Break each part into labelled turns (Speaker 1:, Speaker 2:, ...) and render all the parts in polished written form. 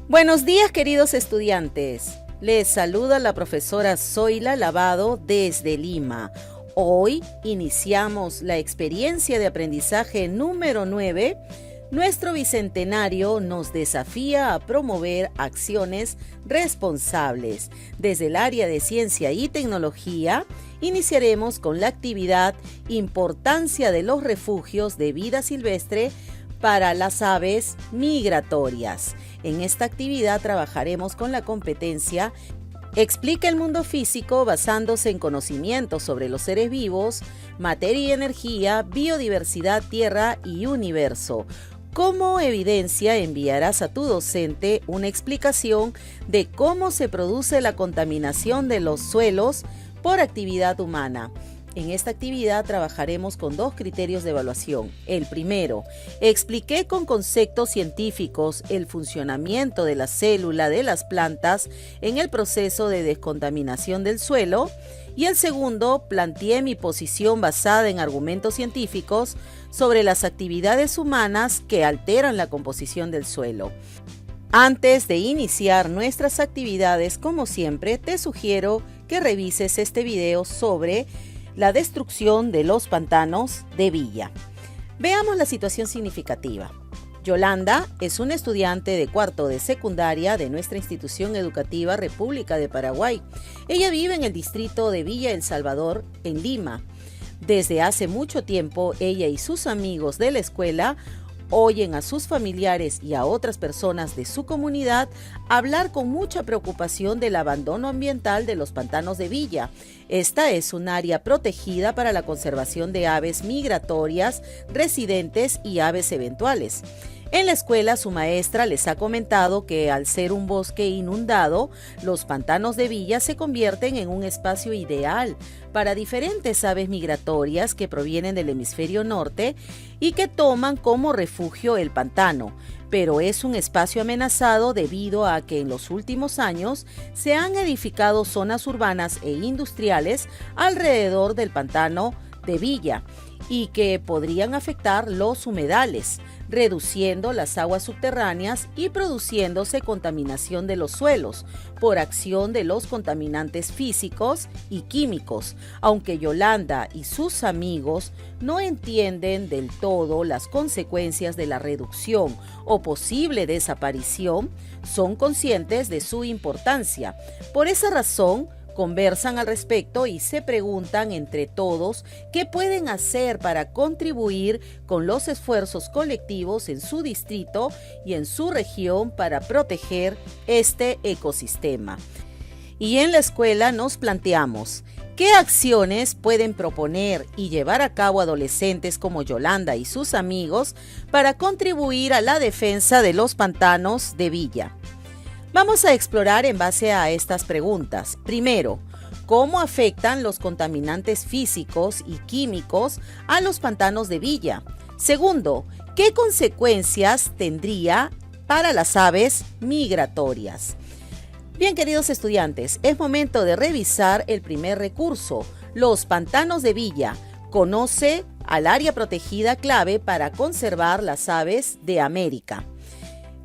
Speaker 1: Buenos días, queridos estudiantes. Les saluda la profesora Zoila Lavado desde Lima. Hoy iniciamos la experiencia de aprendizaje número 9. Nuestro bicentenario nos desafía a promover acciones responsables. Desde el área de ciencia y tecnología, iniciaremos con la actividad Importancia de los refugios de vida silvestre para las aves migratorias. En esta actividad trabajaremos con la competencia Explica el mundo físico basándose en conocimientos sobre los seres vivos, materia y energía, biodiversidad, tierra y universo. Como evidencia, enviarás a tu docente una explicación de cómo se produce la contaminación de los suelos por actividad humana. En esta actividad trabajaremos con dos criterios de evaluación. El primero, expliqué con conceptos científicos el funcionamiento de la célula de las plantas en el proceso de descontaminación del suelo. Y el segundo, planteé mi posición basada en argumentos científicos sobre las actividades humanas que alteran la composición del suelo. Antes de iniciar nuestras actividades, como siempre, te sugiero que revises este video sobre la destrucción de los pantanos de Villa. Veamos la situación significativa. Yolanda es una estudiante de cuarto de secundaria de nuestra institución educativa República de Paraguay. Ella vive en el distrito de Villa El Salvador, en Lima. Desde hace mucho tiempo, ella y sus amigos de la escuela oyen a sus familiares y a otras personas de su comunidad hablar con mucha preocupación del abandono ambiental de los pantanos de Villa. Esta es un área protegida para la conservación de aves migratorias, residentes y aves eventuales. En la escuela, su maestra les ha comentado que al ser un bosque inundado, los pantanos de Villa se convierten en un espacio ideal para diferentes aves migratorias que provienen del hemisferio norte y que toman como refugio el pantano. Pero es un espacio amenazado debido a que en los últimos años se han edificado zonas urbanas e industriales alrededor del pantano de Villa y que podrían afectar los humedales, reduciendo las aguas subterráneas y produciéndose contaminación de los suelos por acción de los contaminantes físicos y químicos. Aunque Yolanda y sus amigos no entienden del todo las consecuencias de la reducción o posible desaparición, son conscientes de su importancia. Por esa razón, conversan al respecto y se preguntan entre todos qué pueden hacer para contribuir con los esfuerzos colectivos en su distrito y en su región para proteger este ecosistema. Y en la escuela nos planteamos qué acciones pueden proponer y llevar a cabo adolescentes como Yolanda y sus amigos para contribuir a la defensa de los pantanos de Villa. Vamos a explorar en base a estas preguntas. Primero, ¿cómo afectan los contaminantes físicos y químicos a los pantanos de Villa? Segundo, ¿qué consecuencias tendría para las aves migratorias? Bien, queridos estudiantes, es momento de revisar el primer recurso, los pantanos de Villa. Conoce al área protegida clave para conservar las aves de América.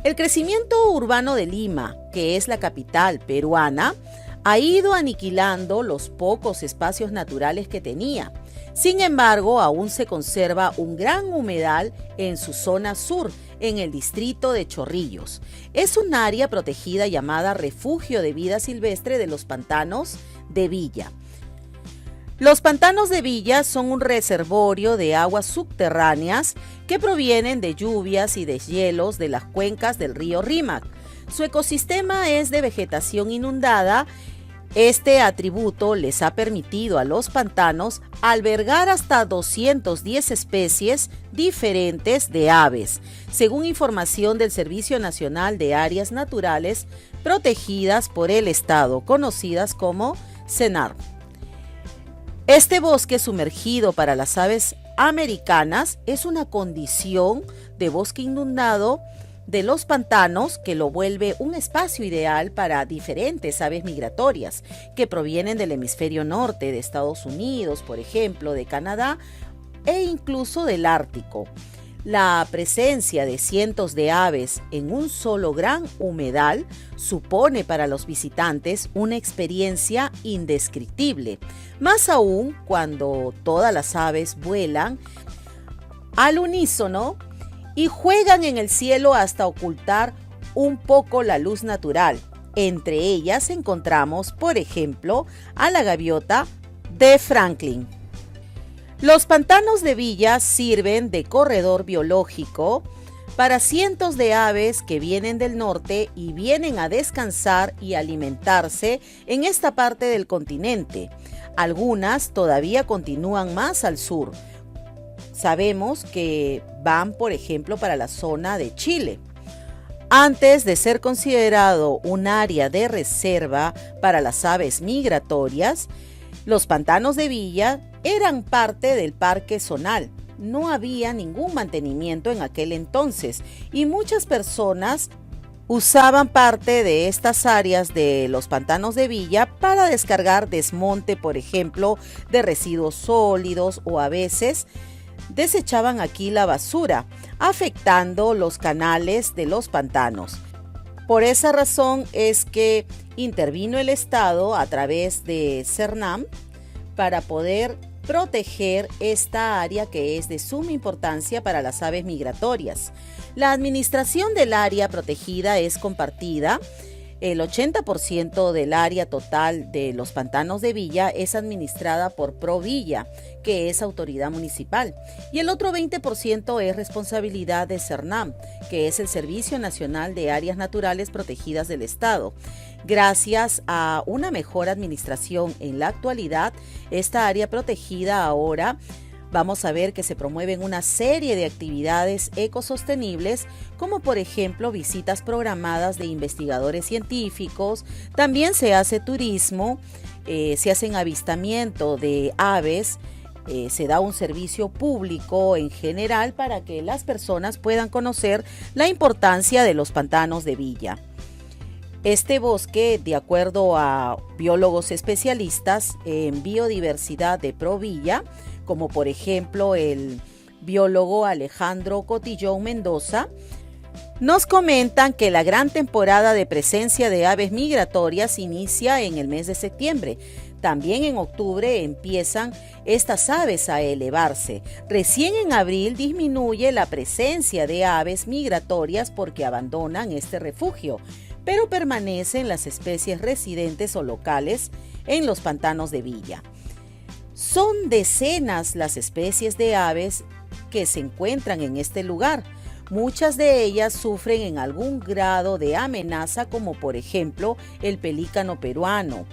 Speaker 1: El crecimiento urbano de Lima, que es la capital peruana, ha ido aniquilando los pocos espacios naturales que tenía. Sin embargo, aún se conserva un gran humedal en su zona sur, en el distrito de Chorrillos. Es un área protegida llamada Refugio de Vida Silvestre de los Pantanos de Villa. Los pantanos de Villa son un reservorio de aguas subterráneas que provienen de lluvias y deshielos de las cuencas del río Rímac. Su ecosistema es de vegetación inundada. Este atributo les ha permitido a los pantanos albergar hasta 210 especies diferentes de aves, según información del Servicio Nacional de Áreas Naturales Protegidas por el Estado, conocidas como SENAR. Este bosque sumergido para las aves americanas es una condición de bosque inundado de los pantanos que lo vuelve un espacio ideal para diferentes aves migratorias que provienen del hemisferio norte de Estados Unidos, por ejemplo, de Canadá e incluso del Ártico. La presencia de cientos de aves en un solo gran humedal supone para los visitantes una experiencia indescriptible, más aún cuando todas las aves vuelan al unísono y juegan en el cielo hasta ocultar un poco la luz natural. Entre ellas encontramos, por ejemplo, a la gaviota de Franklin. Los pantanos de Villa sirven de corredor biológico para cientos de aves que vienen del norte y vienen a descansar y alimentarse en esta parte del continente. Algunas todavía continúan más al sur. Sabemos que van, por ejemplo, para la zona de Chile. Antes de ser considerado un área de reserva para las aves migratorias, los pantanos de Villa eran parte del Parque Zonal. No había ningún mantenimiento en aquel entonces y muchas personas usaban parte de estas áreas de los pantanos de Villa para descargar desmonte, por ejemplo, de residuos sólidos, o a veces desechaban aquí la basura, afectando los canales de los pantanos. Por esa razón es que intervino el Estado a través de CERNAM para poder proteger esta área que es de suma importancia para las aves migratorias. La administración del área protegida es compartida. El 80% del área total de los pantanos de Villa es administrada por ProVilla, que es autoridad municipal, y el otro 20% es responsabilidad de CERNAM, que es el Servicio Nacional de Áreas Naturales Protegidas del Estado. Gracias a una mejor administración en la actualidad, esta área protegida ahora vamos a ver que se promueven una serie de actividades ecosostenibles, como por ejemplo visitas programadas de investigadores científicos. También se hace turismo, se hacen avistamiento de aves, se da un servicio público en general para que las personas puedan conocer la importancia de los pantanos de Villa. Este bosque, de acuerdo a biólogos especialistas en biodiversidad de ProVilla, como por ejemplo el biólogo Alejandro Cotillón Mendoza, nos comentan que la gran temporada de presencia de aves migratorias inicia en el mes de septiembre. También en octubre empiezan estas aves a elevarse. Recién en abril disminuye la presencia de aves migratorias porque abandonan este refugio, pero permanecen las especies residentes o locales en los pantanos de Villa. Son decenas las especies de aves que se encuentran en este lugar. Muchas de ellas sufren en algún grado de amenaza, como por ejemplo el pelícano peruano,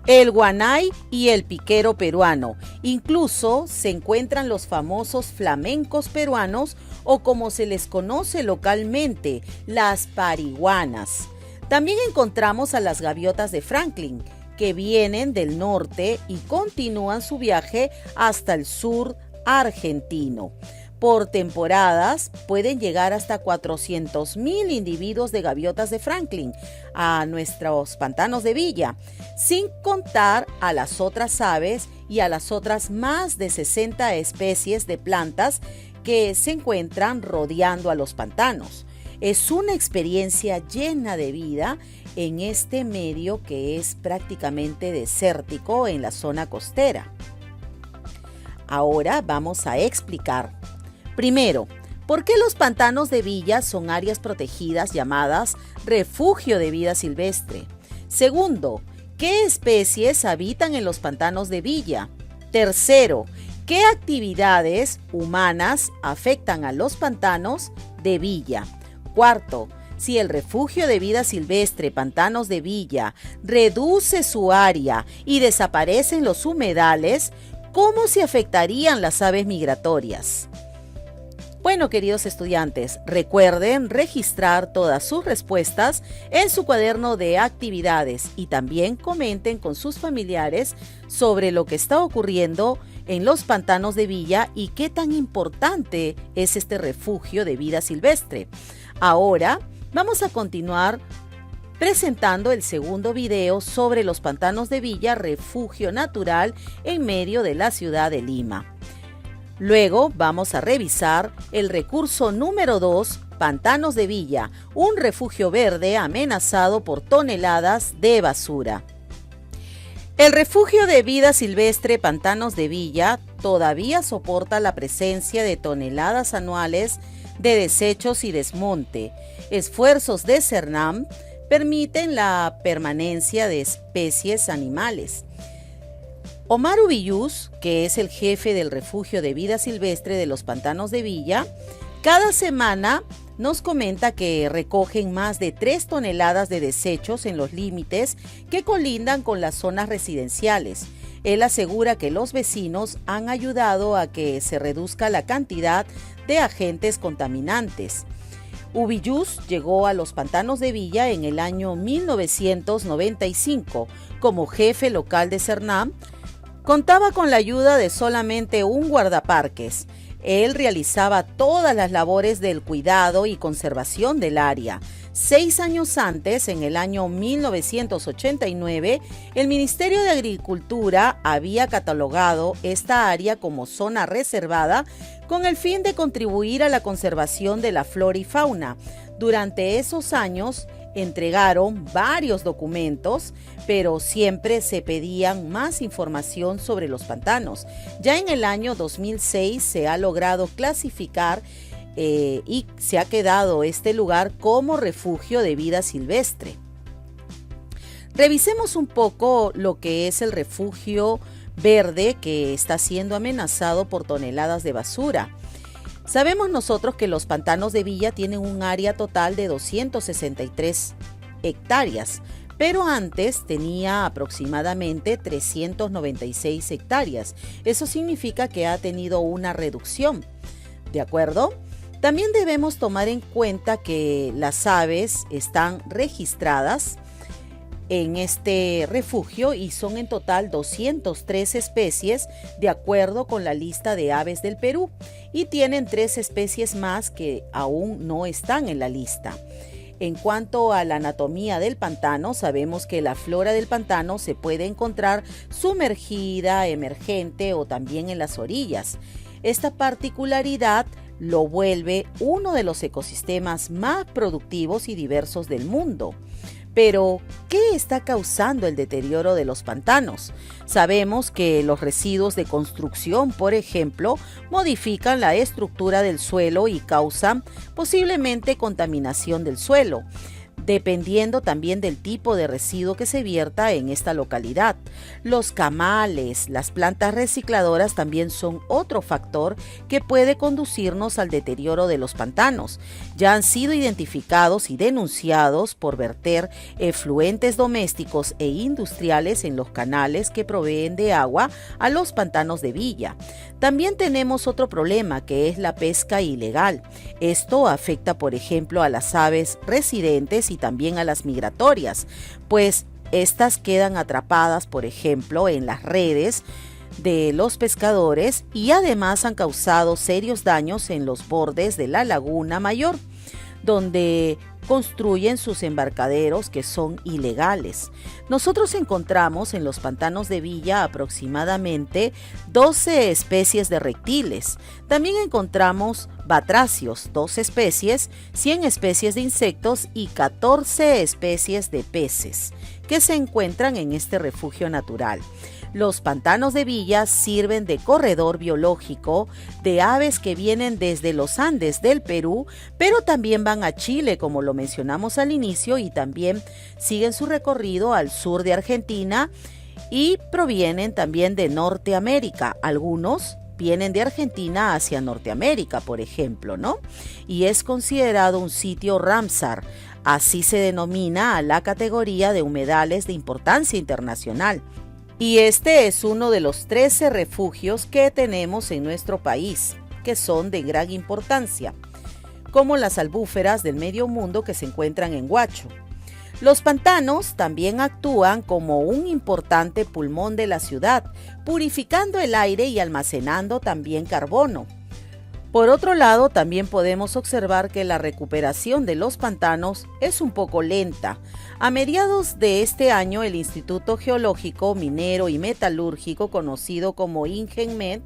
Speaker 1: el guanay y el piquero peruano. Incluso se encuentran los famosos flamencos peruanos, o como se les conoce localmente, las pariguanas. También encontramos a las gaviotas de Franklin, que vienen del norte y continúan su viaje hasta el sur argentino. Por temporadas pueden llegar hasta 400,000 individuos de gaviotas de Franklin a nuestros pantanos de Villa, sin contar a las otras aves y a las otras más de 60 especies de plantas que se encuentran rodeando a los pantanos. Es una experiencia llena de vida en este medio que es prácticamente desértico en la zona costera. Ahora vamos a explicar. Primero, ¿por qué los pantanos de Villa son áreas protegidas llamadas refugio de vida silvestre? Segundo, ¿qué especies habitan en los pantanos de Villa? Tercero, ¿qué actividades humanas afectan a los pantanos de Villa? Cuarto, si el refugio de vida silvestre Pantanos de Villa reduce su área y desaparecen los humedales, ¿cómo se afectarían las aves migratorias? Bueno, queridos estudiantes, recuerden registrar todas sus respuestas en su cuaderno de actividades y también comenten con sus familiares sobre lo que está ocurriendo en los pantanos de Villa y qué tan importante es este refugio de vida silvestre. Ahora vamos a continuar presentando el segundo video sobre los pantanos de Villa, refugio natural en medio de la ciudad de Lima. Luego vamos a revisar el recurso número 2, Pantanos de Villa, un refugio verde amenazado por toneladas de basura. El refugio de vida silvestre Pantanos de Villa todavía soporta la presencia de toneladas anuales de desechos y desmonte. Esfuerzos de CERNAM permiten la permanencia de especies animales. Omar Ubillús, que es el jefe del refugio de vida silvestre de los Pantanos de Villa, cada semana nos comenta que recogen más de 3 toneladas de desechos en los límites que colindan con las zonas residenciales. Él asegura que los vecinos han ayudado a que se reduzca la cantidad de agentes contaminantes. Ubillús llegó a los Pantanos de Villa en el año 1995 como jefe local de CERNAM. Contaba con la ayuda de solamente un guardaparques. Él realizaba todas las labores del cuidado y conservación del área. 6 años antes, en el año 1989, el Ministerio de Agricultura había catalogado esta área como zona reservada con el fin de contribuir a la conservación de la flora y fauna. Durante esos años, entregaron varios documentos, pero siempre se pedían más información sobre los pantanos. Ya en el año 2006 se ha logrado clasificar y se ha quedado este lugar como refugio de vida silvestre. Revisemos un poco lo que es el refugio verde que está siendo amenazado por toneladas de basura. Sabemos nosotros que los Pantanos de Villa tienen un área total de 263 hectáreas, pero antes tenía aproximadamente 396 hectáreas. Eso significa que ha tenido una reducción, ¿de acuerdo? También debemos tomar en cuenta que las aves están registradas en este refugio y son en total 203 especies de acuerdo con la lista de aves del Perú, y tienen 3 especies más que aún no están en la lista. En cuanto a la anatomía del pantano, sabemos que la flora del pantano se puede encontrar sumergida, emergente o también en las orillas. Esta particularidad lo vuelve uno de los ecosistemas más productivos y diversos del mundo. Pero, ¿qué está causando el deterioro de los pantanos? Sabemos que los residuos de construcción, por ejemplo, modifican la estructura del suelo y causan posiblemente contaminación del suelo, dependiendo también del tipo de residuo que se vierta en esta localidad. Los camales, las plantas recicladoras también son otro factor que puede conducirnos al deterioro de los pantanos. Ya han sido identificados y denunciados por verter efluentes domésticos e industriales en los canales que proveen de agua a los pantanos de Villa. También tenemos otro problema, que es la pesca ilegal. Esto afecta, por ejemplo, a las aves residentes y también a las migratorias, pues estas quedan atrapadas, por ejemplo, en las redes de los pescadores, y además han causado serios daños en los bordes de la Laguna Mayor, donde construyen sus embarcaderos que son ilegales. Nosotros encontramos en los pantanos de Villa aproximadamente 12 especies de reptiles. También encontramos batracios, 2 especies, 100 especies de insectos y 14 especies de peces que se encuentran en este refugio natural. Los pantanos de Villa sirven de corredor biológico de aves que vienen desde los Andes del Perú, pero también van a Chile, como lo mencionamos al inicio, y también siguen su recorrido al sur de Argentina y provienen también de Norteamérica. Algunos vienen de Argentina hacia Norteamérica, por ejemplo, ¿no? Y es considerado un sitio Ramsar. Así se denomina a la categoría de humedales de importancia internacional. Y este es uno de los 13 refugios que tenemos en nuestro país, que son de gran importancia, como las albúferas del medio mundo que se encuentran en Huacho. Los pantanos también actúan como un importante pulmón de la ciudad, purificando el aire y almacenando también carbono. Por otro lado, también podemos observar que la recuperación de los pantanos es un poco lenta. A mediados de este año, el Instituto Geológico, Minero y Metalúrgico, conocido como INGENMET,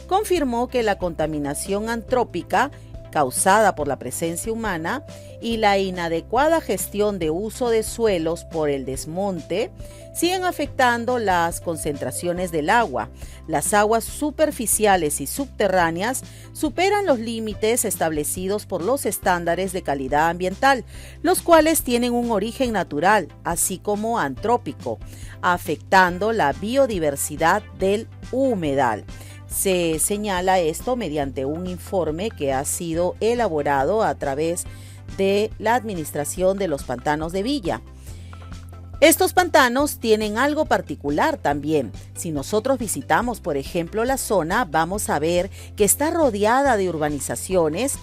Speaker 1: confirmó que la contaminación antrópica causada por la presencia humana y la inadecuada gestión de uso de suelos por el desmonte siguen afectando las concentraciones del agua. Las aguas superficiales y subterráneas superan los límites establecidos por los estándares de calidad ambiental, los cuales tienen un origen natural, así como antrópico, afectando la biodiversidad del humedal. Se señala esto mediante un informe que ha sido elaborado a través de la Administración de los Pantanos de Villa. Estos pantanos tienen algo particular también. Si nosotros visitamos, por ejemplo, la zona, vamos a ver que está rodeada de urbanizaciones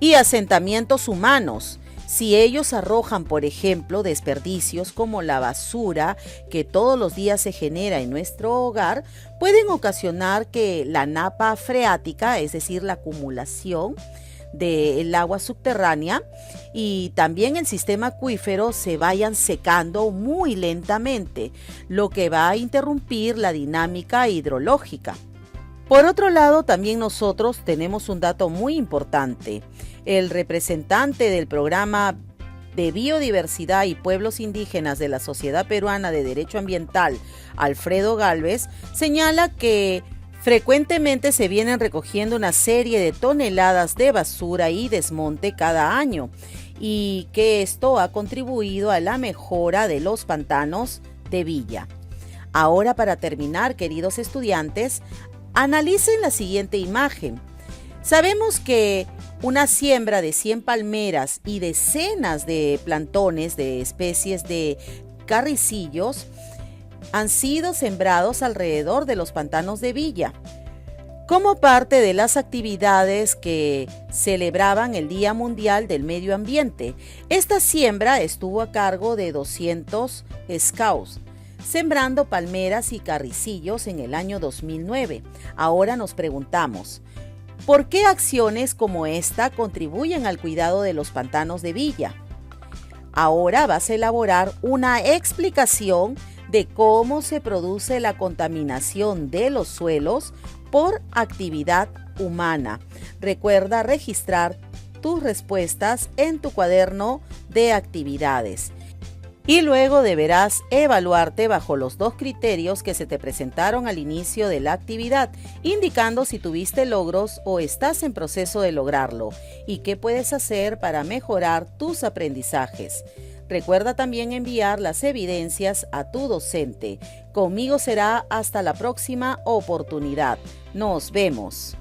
Speaker 1: y asentamientos humanos. Si ellos arrojan, por ejemplo, desperdicios como la basura que todos los días se genera en nuestro hogar, pueden ocasionar que la napa freática, es decir, la acumulación del agua subterránea y también el sistema acuífero se vayan secando muy lentamente, lo que va a interrumpir la dinámica hidrológica. Por otro lado, también nosotros tenemos un dato muy importante. El representante del programa de Biodiversidad y Pueblos Indígenas de la Sociedad Peruana de Derecho Ambiental, Alfredo Gálvez, señala que frecuentemente se vienen recogiendo una serie de toneladas de basura y desmonte cada año y que esto ha contribuido a la mejora de los pantanos de Villa. Ahora, para terminar, queridos estudiantes, analicen la siguiente imagen. Sabemos que una siembra de 100 palmeras y decenas de plantones de especies de carricillos han sido sembrados alrededor de los pantanos de Villa, como parte de las actividades que celebraban el Día Mundial del Medio Ambiente. Esta siembra estuvo a cargo de 200 scouts, sembrando palmeras y carricillos en el año 2009. Ahora nos preguntamos, ¿por qué acciones como esta contribuyen al cuidado de los pantanos de Villa? Ahora vas a elaborar una explicación de cómo se produce la contaminación de los suelos por actividad humana. Recuerda registrar tus respuestas en tu cuaderno de actividades. Y luego deberás evaluarte bajo los dos criterios que se te presentaron al inicio de la actividad, indicando si tuviste logros o estás en proceso de lograrlo y qué puedes hacer para mejorar tus aprendizajes. Recuerda también enviar las evidencias a tu docente. Conmigo será hasta la próxima oportunidad. Nos vemos.